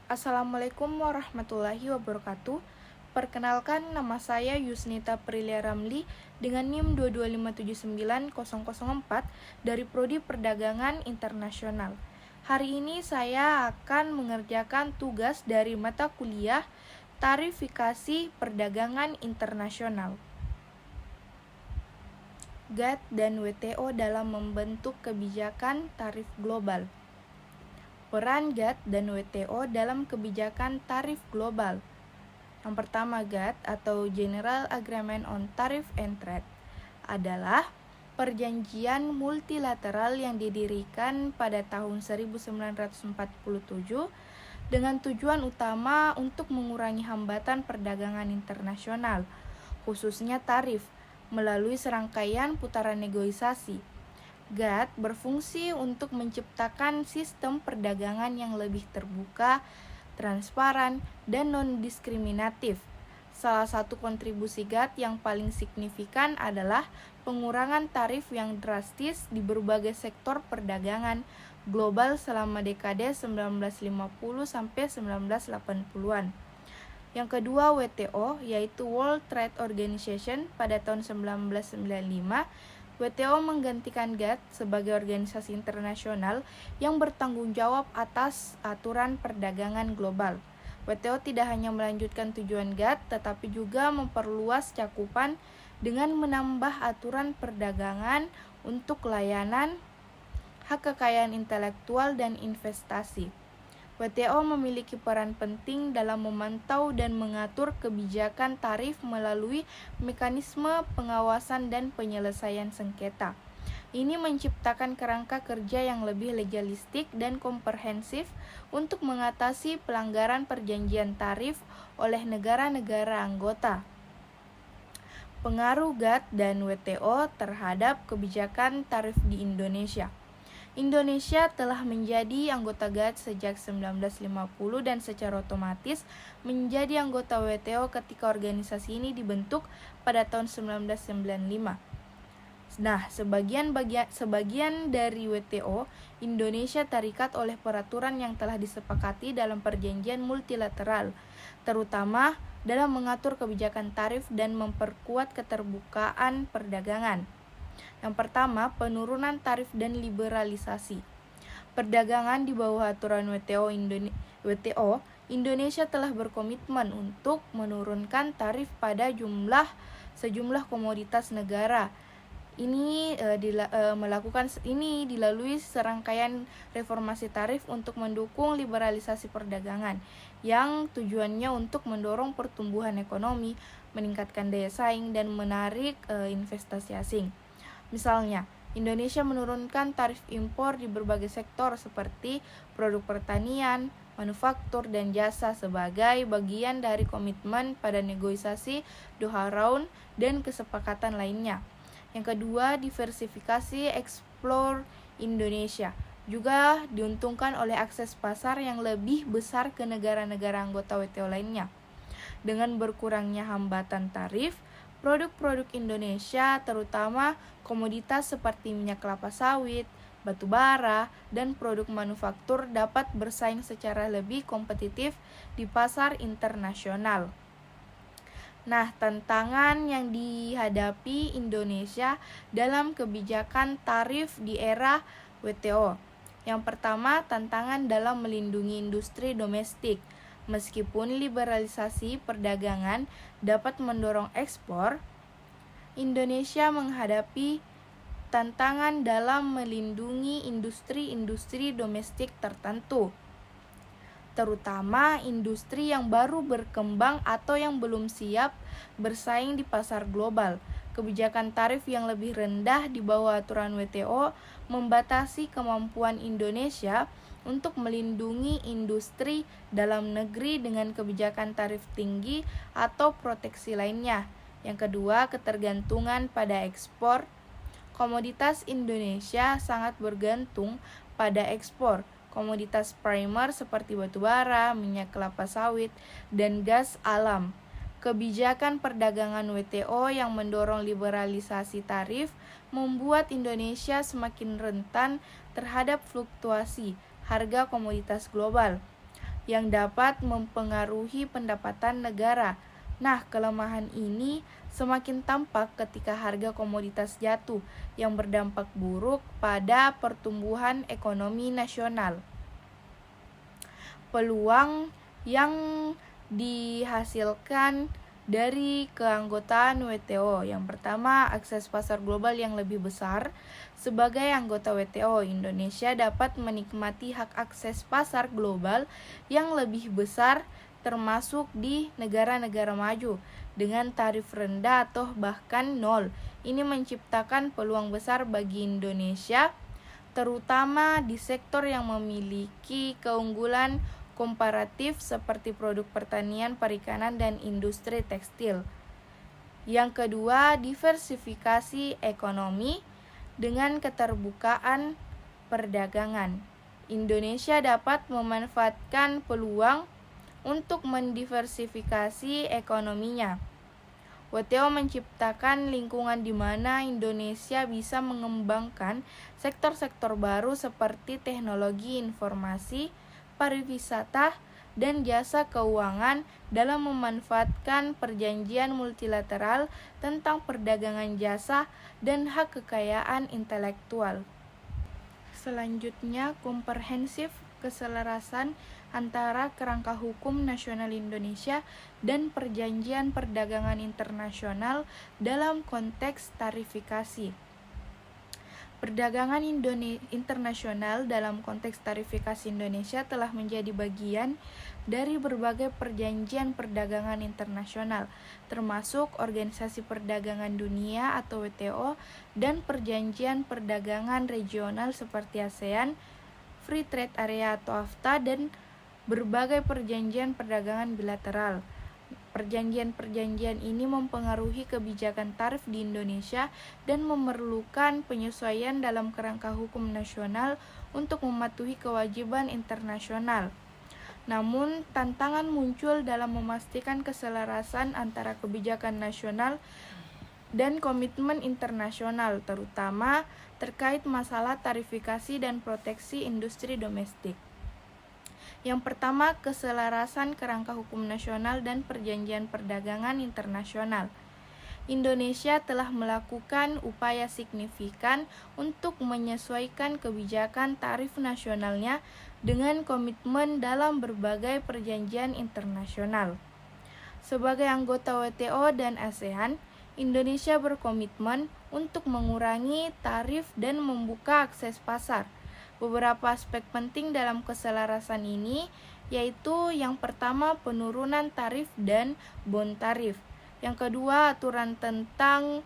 Assalamualaikum warahmatullahi wabarakatuh. Perkenalkan, nama saya Yusnita Prilia Ramli dengan NIM 225790004 dari Prodi Perdagangan Internasional. Hari ini saya akan mengerjakan tugas dari mata kuliah Tarifikasi Perdagangan Internasional. GATT dan WTO dalam membentuk kebijakan tarif global. Peran GATT dan WTO dalam kebijakan tarif global. Yang pertama, GATT atau General Agreement on Tariff and Trade adalah perjanjian multilateral yang didirikan pada tahun 1947 dengan tujuan utama untuk mengurangi hambatan perdagangan internasional, khususnya tarif, melalui serangkaian putaran negosiasi. GATT berfungsi untuk menciptakan sistem perdagangan yang lebih terbuka, transparan, dan non-diskriminatif. Salah satu kontribusi GATT yang paling signifikan adalah pengurangan tarif yang drastis di berbagai sektor perdagangan global selama dekade 1950 sampai 1980-an. Yang kedua, WTO, yaitu World Trade Organization pada tahun 1995. WTO menggantikan GATT sebagai organisasi internasional yang bertanggung jawab atas aturan perdagangan global. WTO tidak hanya melanjutkan tujuan GATT, tetapi juga memperluas cakupan dengan menambah aturan perdagangan untuk layanan, hak kekayaan intelektual, dan investasi. WTO memiliki peran penting dalam memantau dan mengatur kebijakan tarif melalui mekanisme pengawasan dan penyelesaian sengketa. Ini menciptakan kerangka kerja yang lebih legalistik dan komprehensif untuk mengatasi pelanggaran perjanjian tarif oleh negara-negara anggota. Pengaruh GATT dan WTO terhadap kebijakan tarif di Indonesia. Indonesia telah menjadi anggota GATT sejak 1950 dan secara otomatis menjadi anggota WTO ketika organisasi ini dibentuk pada tahun 1995. Nah, sebagian dari WTO, Indonesia terikat oleh peraturan yang telah disepakati dalam perjanjian multilateral, terutama dalam mengatur kebijakan tarif dan memperkuat keterbukaan perdagangan. Yang pertama, penurunan tarif dan liberalisasi. Perdagangan di bawah aturan WTO, Indonesia telah berkomitmen untuk menurunkan tarif pada sejumlah komoditas negara. Melakukan ini dilalui serangkaian reformasi tarif untuk mendukung liberalisasi perdagangan yang tujuannya untuk mendorong pertumbuhan ekonomi, meningkatkan daya saing, dan menarik investasi asing. Misalnya, Indonesia menurunkan tarif impor di berbagai sektor seperti produk pertanian, manufaktur, dan jasa sebagai bagian dari komitmen pada negosiasi Doha Round dan kesepakatan lainnya. Yang kedua, diversifikasi ekspor Indonesia juga diuntungkan oleh akses pasar yang lebih besar ke negara-negara anggota WTO lainnya. Dengan berkurangnya hambatan tarif, produk-produk Indonesia, terutama komoditas seperti minyak kelapa sawit, batu bara, dan produk manufaktur dapat bersaing secara lebih kompetitif di pasar internasional. Nah, tantangan yang dihadapi Indonesia dalam kebijakan tarif di era WTO. Yang pertama, tantangan dalam melindungi industri domestik. Meskipun liberalisasi perdagangan dapat mendorong ekspor, Indonesia menghadapi tantangan dalam melindungi industri-industri domestik tertentu, terutama industri yang baru berkembang atau yang belum siap bersaing di pasar global. Kebijakan tarif yang lebih rendah di bawah aturan WTO membatasi kemampuan Indonesia untuk melindungi industri dalam negeri dengan kebijakan tarif tinggi atau proteksi lainnya. Yang kedua, ketergantungan pada ekspor. Komoditas Indonesia sangat bergantung pada ekspor. Komoditas primer seperti batu bara, minyak kelapa sawit, dan gas alam. Kebijakan perdagangan WTO yang mendorong liberalisasi tarif membuat Indonesia semakin rentan terhadap fluktuasi harga komoditas global. yang dapat mempengaruhi pendapatan negara. Nah, kelemahan ini semakin tampak ketika harga komoditas jatuh yang berdampak buruk pada pertumbuhan ekonomi nasional. Peluang yang dihasilkan dari keanggotaan WTO. Yang pertama, akses pasar global yang lebih besar. Sebagai anggota WTO, Indonesia dapat menikmati hak akses pasar global yang lebih besar termasuk di negara-negara maju dengan tarif rendah atau bahkan nol. Ini menciptakan peluang besar bagi Indonesia, terutama di sektor yang memiliki keunggulan komparatif seperti produk pertanian, perikanan, dan industri tekstil. Yang kedua, diversifikasi ekonomi dengan keterbukaan perdagangan. Indonesia dapat memanfaatkan peluang untuk mendiversifikasi ekonominya. WTO menciptakan lingkungan di mana Indonesia bisa mengembangkan sektor-sektor baru seperti teknologi informasi, pariwisata, dan jasa keuangan dalam memanfaatkan perjanjian multilateral tentang perdagangan jasa dan hak kekayaan intelektual. Selanjutnya, komprehensif keselarasan antara kerangka hukum nasional Indonesia dan perjanjian perdagangan internasional dalam konteks tarifikasi. Perdagangan internasional dalam konteks tarifikasi Indonesia telah menjadi bagian dari berbagai perjanjian perdagangan internasional, termasuk Organisasi Perdagangan Dunia atau WTO dan perjanjian perdagangan regional seperti ASEAN, Free Trade Area atau AFTA, dan berbagai perjanjian perdagangan bilateral. Perjanjian-perjanjian ini mempengaruhi kebijakan tarif di Indonesia dan memerlukan penyesuaian dalam kerangka hukum nasional untuk mematuhi kewajiban internasional. Namun, tantangan muncul dalam memastikan keselarasan antara kebijakan nasional dan komitmen internasional, terutama terkait masalah tarifikasi dan proteksi industri domestik. Yang pertama, keselarasan kerangka hukum nasional dan perjanjian perdagangan internasional. Indonesia telah melakukan upaya signifikan untuk menyesuaikan kebijakan tarif nasionalnya dengan komitmen dalam berbagai perjanjian internasional. Sebagai anggota WTO dan ASEAN, Indonesia berkomitmen untuk mengurangi tarif dan membuka akses pasar. Beberapa aspek penting dalam keselarasan ini yaitu yang pertama penurunan tarif dan bond tarif. Yang kedua aturan tentang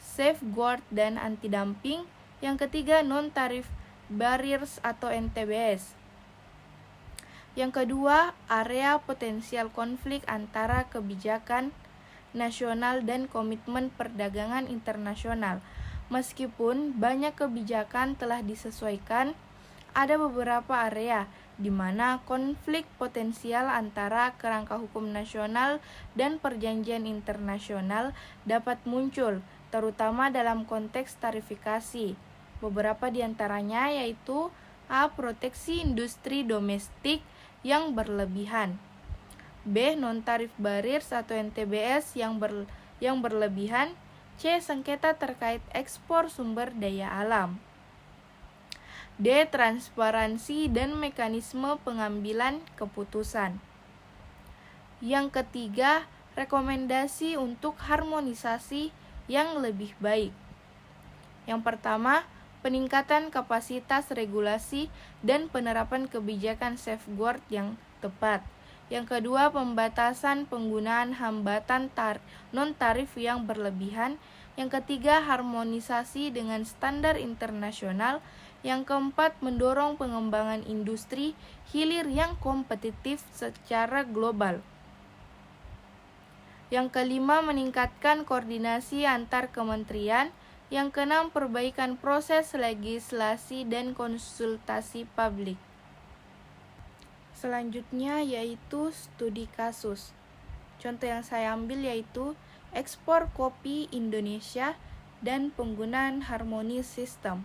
safeguard dan anti-dumping. Yang ketiga non-tarif barriers atau NTBS. Yang kedua area potensial konflik antara kebijakan nasional dan komitmen perdagangan internasional. Meskipun banyak kebijakan telah disesuaikan, ada beberapa area di mana konflik potensial antara kerangka hukum nasional dan perjanjian internasional dapat muncul, terutama dalam konteks tarifikasi. Beberapa di antaranya yaitu A. Proteksi industri domestik yang berlebihan, B. Non-tarif barriers atau NTBS yang berlebihan, C. Sengketa terkait ekspor sumber daya alam, D. Transparansi dan mekanisme pengambilan keputusan. Yang ketiga, rekomendasi untuk harmonisasi yang lebih baik. Yang pertama, peningkatan kapasitas regulasi dan penerapan kebijakan safeguard yang tepat. Yang kedua, pembatasan penggunaan hambatan non-tarif yang berlebihan. Yang ketiga, harmonisasi dengan standar internasional. Yang keempat, mendorong pengembangan industri hilir yang kompetitif secara global. Yang kelima, meningkatkan koordinasi antar kementerian. Yang keenam, perbaikan proses legislasi dan konsultasi publik. Selanjutnya yaitu studi kasus. Contoh yang saya ambil yaitu ekspor kopi Indonesia dan penggunaan harmoni sistem.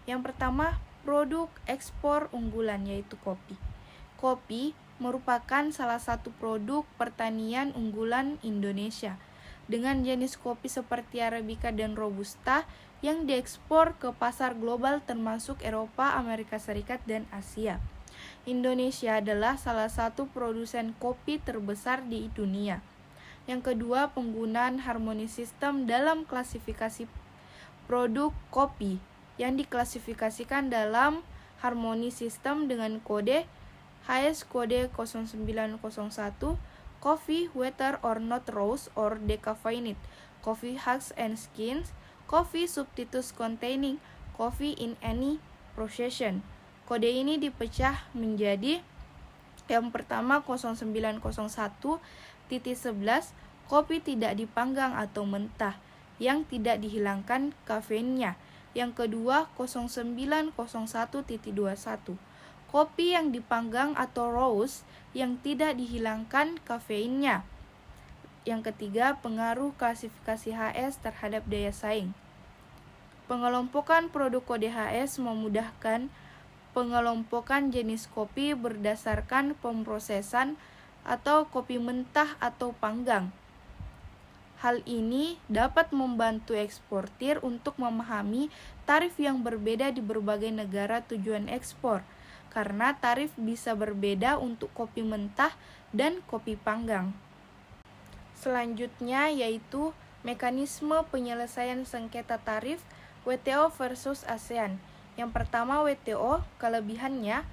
Yang pertama, produk ekspor unggulan yaitu kopi. Kopi merupakan salah satu produk pertanian unggulan Indonesia, dengan jenis kopi seperti Arabica dan Robusta yang diekspor ke pasar global termasuk Eropa, Amerika Serikat, dan Asia. Indonesia adalah salah satu produsen kopi terbesar di dunia. Yang kedua, penggunaan harmoni sistem dalam klasifikasi produk kopi yang diklasifikasikan dalam harmoni sistem dengan kode HS kode 0901, coffee whether or not roast or decaffeinated, coffee hugs and skins, coffee substitutes containing coffee in any procession. Kode ini dipecah menjadi yang pertama 0901.11, kopi tidak dipanggang atau mentah yang tidak dihilangkan kafeinnya. Yang kedua 0901.21, kopi yang dipanggang atau roast yang tidak dihilangkan kafeinnya. Yang ketiga, pengaruh klasifikasi HS terhadap daya saing. Pengelompokan produk kode HS memudahkan pengelompokan jenis kopi berdasarkan pemrosesan atau kopi mentah atau panggang. Hal ini dapat membantu eksportir untuk memahami tarif yang berbeda di berbagai negara tujuan ekspor, karena tarif bisa berbeda untuk kopi mentah dan kopi panggang. Selanjutnya yaitu mekanisme penyelesaian sengketa tarif WTO versus ASEAN. Yang pertama WTO, kelebihannya.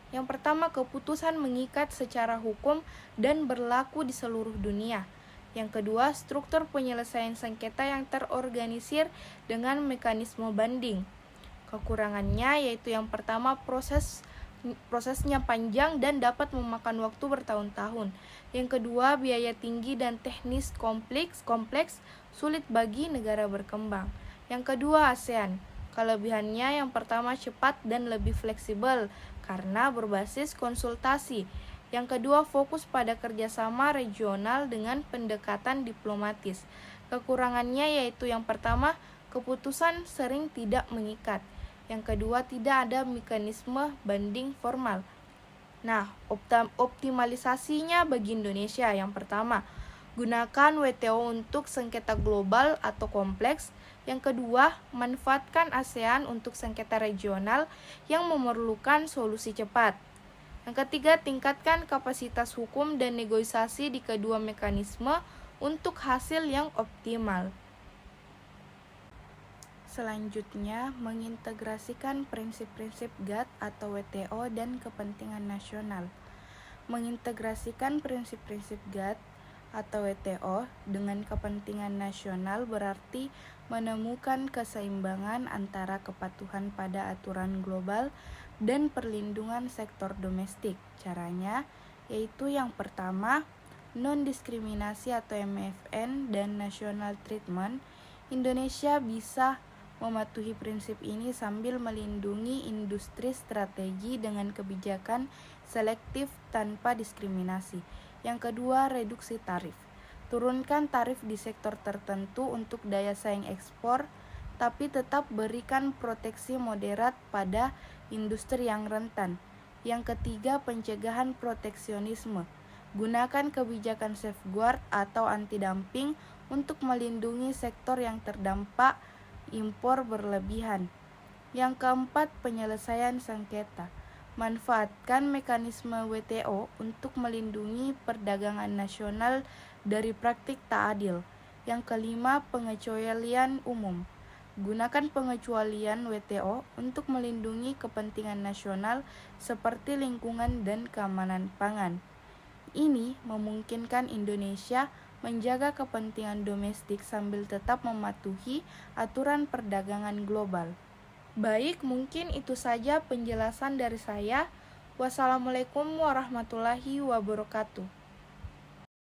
Yang pertama, keputusan mengikat secara hukum dan berlaku di seluruh dunia. Yang kedua, struktur penyelesaian sengketa yang terorganisir dengan mekanisme banding. Kekurangannya yaitu yang pertama, prosesnya panjang dan dapat memakan waktu bertahun-tahun. Yang kedua, biaya tinggi dan teknis kompleks, sulit bagi negara berkembang. Yang kedua, ASEAN. Kelebihannya yang pertama, cepat dan lebih fleksibel karena berbasis konsultasi. Yang kedua, fokus pada kerjasama regional dengan pendekatan diplomatis. Kekurangannya yaitu yang pertama, keputusan sering tidak mengikat. Yang kedua, tidak ada mekanisme banding formal. Nah, optimalisasinya bagi Indonesia. Yang pertama, gunakan WTO untuk sengketa global atau kompleks. Yang kedua, manfaatkan ASEAN untuk sengketa regional yang memerlukan solusi cepat. Yang ketiga, tingkatkan kapasitas hukum dan negosiasi di kedua mekanisme untuk hasil yang optimal. Selanjutnya, mengintegrasikan prinsip-prinsip GATT atau WTO dan kepentingan nasional. Mengintegrasikan prinsip-prinsip GATT atau WTO dengan kepentingan nasional berarti menemukan keseimbangan antara kepatuhan pada aturan global dan perlindungan sektor domestik. Caranya yaitu yang pertama, non-diskriminasi atau MFN dan national treatment. Indonesia bisa mematuhi prinsip ini sambil melindungi industri strategi dengan kebijakan selektif tanpa diskriminasi. Yang kedua, reduksi tarif. Turunkan tarif di sektor tertentu untuk daya saing ekspor, tapi tetap berikan proteksi moderat pada industri yang rentan. Yang ketiga, pencegahan proteksionisme. Gunakan kebijakan safeguard atau anti-dumping untuk melindungi sektor yang terdampak impor berlebihan. Yang keempat, penyelesaian sengketa. Manfaatkan mekanisme WTO untuk melindungi perdagangan nasional dari praktik tak adil. Yang kelima, pengecualian umum. Gunakan pengecualian WTO untuk melindungi kepentingan nasional seperti lingkungan dan keamanan pangan. Ini memungkinkan Indonesia menjaga kepentingan domestik sambil tetap mematuhi aturan perdagangan global. Baik, mungkin itu saja penjelasan dari saya. Wassalamualaikum warahmatullahi wabarakatuh.